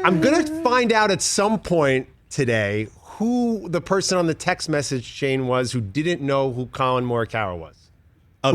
I'm going to find out at some point today who the person on the text message chain was who didn't know who Collin Morikawa was. You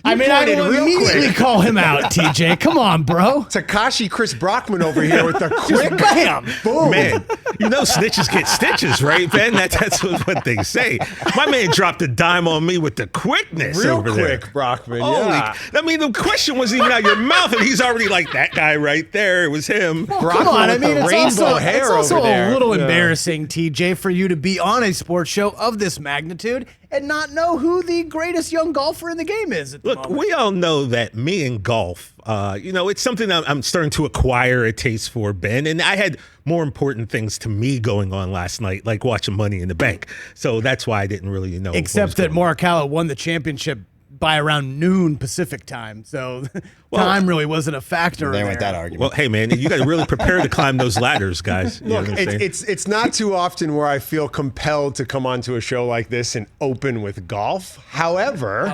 I will immediately call him out, TJ. Come on, bro. Takashi Chris Brockman over here with the quick bam. Boom. Man, snitches get stitches, right, Ben? That's what they say. My man dropped a dime on me with the quickness Real over quick, there. Brockman, yeah. The question wasn't even out your mouth, and he's already like, that guy right there. It was him. Well, come on. It's also there. A little embarrassing, TJ, for you to be on a sports show of this magnitude and not know who the greatest young golfer in the game is at the moment. We all know that me and golf, it's something I'm starting to acquire a taste for, Ben. And I had more important things to me going on last night, like watching Money in the Bank. So that's why I didn't really know. Except that Morikawa won the championship by around noon Pacific time. So time really wasn't a factor. There went that argument. Well, hey, man, you got to really prepare to climb those ladders, guys. Look, it's not too often where I feel compelled to come onto a show like this and open with golf. However,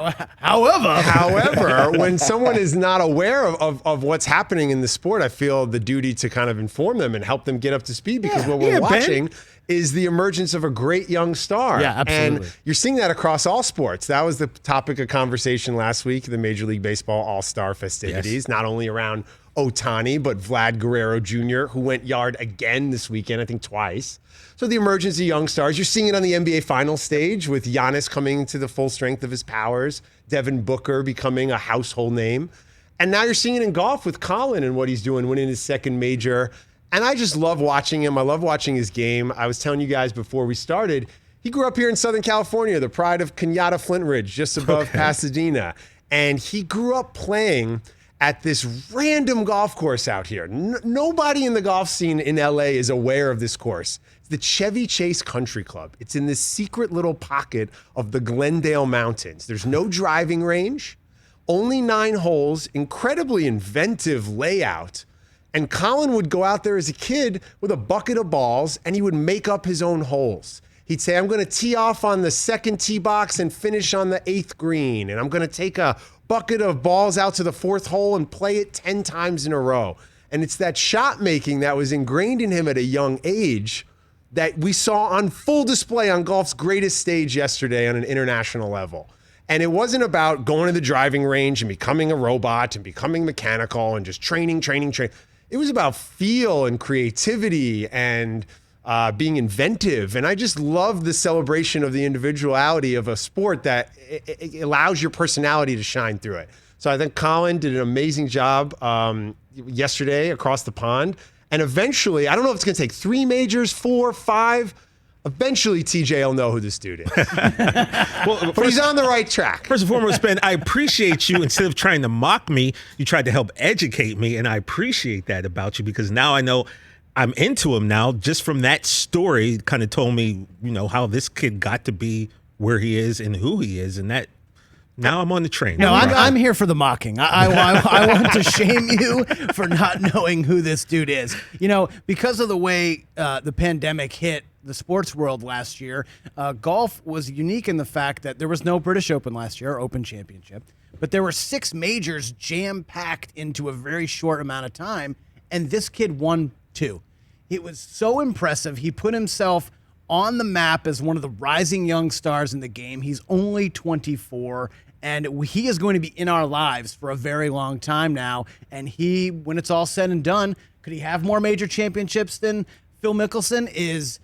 when someone is not aware of what's happening in the sport, I feel the duty to kind of inform them and help them get up to speed because what we're watching is the emergence of a great young star. Yeah, absolutely. And you're seeing that across all sports. That was the topic of conversation last week, the Major League Baseball All-Star festivities, not only around Ohtani, but Vlad Guerrero Jr., who went yard again this weekend, I think twice. So the emergence of young stars. You're seeing it on the NBA final stage with Giannis coming to the full strength of his powers, Devin Booker becoming a household name. And now you're seeing it in golf with Collin and what he's doing, winning his second major. And I just love watching him. I love watching his game. I was telling you guys before we started, he grew up here in Southern California, the pride of Kenyatta Flint Ridge, just above Pasadena. And he grew up playing at this random golf course out here. Nobody in the golf scene in LA is aware of this course. It's the Chevy Chase Country Club. It's in this secret little pocket of the Glendale Mountains. There's no driving range, only 9 holes, incredibly inventive layout. And Collin would go out there as a kid with a bucket of balls and he would make up his own holes. He'd say, I'm going to tee off on the second tee box and finish on the 8th green. And I'm going to take a bucket of balls out to the 4th hole and play it 10 times in a row. And it's that shot making that was ingrained in him at a young age that we saw on full display on golf's greatest stage yesterday on an international level. And it wasn't about going to the driving range and becoming a robot and becoming mechanical and just training. It was about feel and creativity and being inventive. And I just love the celebration of the individuality of a sport that it allows your personality to shine through it. So I think Collin did an amazing job yesterday across the pond. And eventually, I don't know if it's going to take 3 majors, 4, 5. Eventually, TJ will know who this dude is. But he's on the right track. First and foremost, Ben, I appreciate you. Instead of trying to mock me, you tried to help educate me, and I appreciate that about you because now I know I'm into him now. Just from that story, kind of told me, how this kid got to be where he is and who he is, and that. Now I'm on the train. No, I'm here for the mocking. I want to shame you for not knowing who this dude is. Because of the way the pandemic hit the sports world last year, golf was unique in the fact that there was no British Open last year, Open Championship, but there were 6 majors jam-packed into a very short amount of time, and this kid won 2. It was so impressive. He put himself on the map as one of the rising young stars in the game. He's only 24. And he is going to be in our lives for a very long time now. And when it's all said and done, could he have more major championships than Phil Mickelson? Is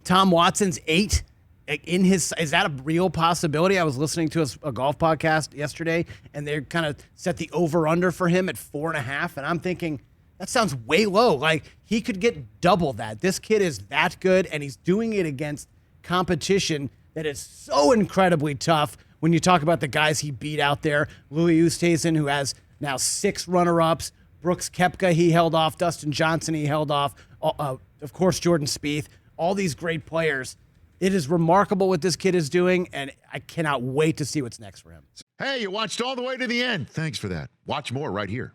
Tom Watson's 8 is that a real possibility? I was listening to a golf podcast yesterday, and they kind of set the over-under for him at 4.5. And I'm thinking, that sounds way low. Like, he could get double that. This kid is that good, and he's doing it against competition that is so incredibly tough. When you talk about the guys he beat out there, Louis Oosthuizen, who has now 6 runner-ups, Brooks Koepka he held off, Dustin Johnson he held off, of course Jordan Spieth, all these great players. It is remarkable what this kid is doing, and I cannot wait to see what's next for him. Hey, you watched all the way to the end. Thanks for that. Watch more right here.